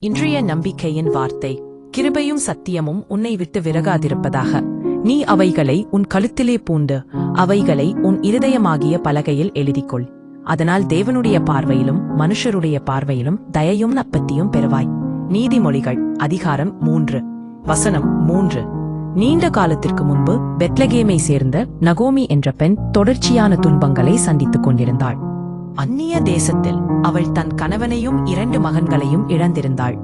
இன்றைய நம்பிக்கையின் வார்த்தை, கிருபையும் சத்தியமும் உன்னை விட்டு விலகாதிருப்பதாக. நீ அவைகளை உன் கழுத்திலே பூண்டு அவைகளை உன் இருதயமாகிய பலகையில் எழுதிக்கொள். அதனால் தேவனுடைய பார்வையிலும் மனுஷருடைய பார்வையிலும் தயையும் நப்பத்தியும் பெறுவாய். நீதிமொழிகள் அதிகாரம் 3 வசனம் 3. நீண்ட காலத்திற்கு முன்பு பெத்லகேமை சேர்ந்த நகோமி என்ற பெண் தொடர்ச்சியான துன்பங்களை சந்தித்துக் கொண்டிருந்தாள். அந்நிய தேசத்தில் அவள் தன் கணவனையும் 2 மகன்களையும் இழந்திருந்தாள்.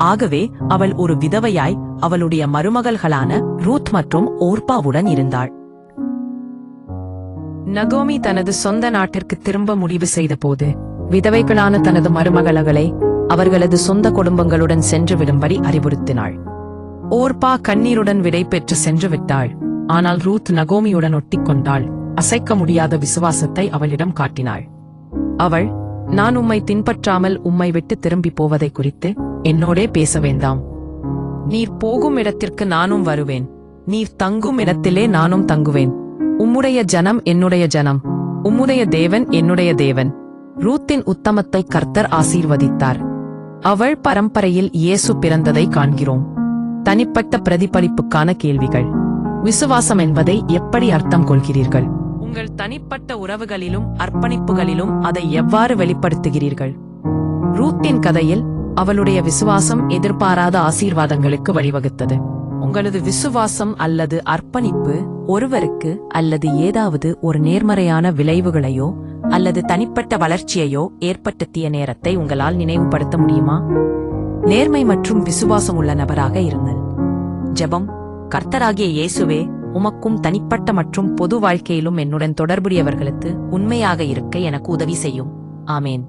ஆகவே அவள் ஒரு விதவையாய் அவளுடைய மருமகள்களான ரூத் மற்றும் ஓர்பாவுடன் இருந்தாள். நகோமி தனது சொந்த நாட்டிற்கு திரும்ப முடிவு செய்தபோது விதவைகளான தனது மருமகளை அவர்களது சொந்த குடும்பங்களுடன் சென்று விடும்படி அறிவுறுத்தினாள். ஓர்பா கண்ணீருடன் விடை பெற்று சென்று விட்டாள். ஆனால் ரூத் நகோமியுடன் ஒட்டிக்கொண்டாள். அசைக்க முடியாத விசுவாசத்தை அவளிடம் காட்டினாள். அவள், நான் உம்மை பின்பற்றாமல் உம்மை விட்டு திரும்பி போவதை குறித்து என்னோடே பேச வேண்டாம். நீர் போகும் இடத்திற்கு நானும் வருவேன், நீர் தங்கும் இடத்திலே நானும் தங்குவேன். உம்முடைய ஜனம் என்னுடைய ஜனம், உம்முடைய தேவன் என்னுடைய தேவன். ரூத்தின் உத்தமத்தை கர்த்தர் ஆசீர்வதித்தார். அவள் பரம்பரையில் இயேசு பிறந்ததை காண்கிறோம். தனிப்பட்ட பிரதிபலிப்புக்கான கேள்விகள். விசுவாசம் என்பதை எப்படி அர்த்தம் கொள்கிறீர்கள்? உங்கள் தனிப்பட்ட உறவுகளிலும் அர்ப்பணிப்புகளிலும் அதை எவ்வாறு வெளிப்படுத்துகிறீர்கள்? ரூத்தின் கதையில் அவளுடைய விசுவாசம் எதிர்பாராத ஆசீர்வாதங்களுக்கு வழிவகுத்தது. உங்களது விசுவாசம் அல்லது அர்ப்பணிப்பு ஒருவருக்கு அல்லது ஏதாவது ஒரு நேர்மறையான விளைவுகளையோ அல்லது தனிப்பட்ட வளர்ச்சியையோ ஏற்படுத்திய நேரத்தை உங்களால் நினைவுபடுத்த முடியுமா? நேர்மை மற்றும் விசுவாசம் உள்ள நபராக இருங்கள். ஜெபம். கர்த்தராகிய இயேசுவே, உமக்கும் தனிப்பட்ட மற்றும் பொது வாழ்க்கையிலும் என்னுடன் தொடர்புடையவர்களுக்கு உண்மையாக இருக்க எனக்கு உதவி செய்யும். ஆமேன்.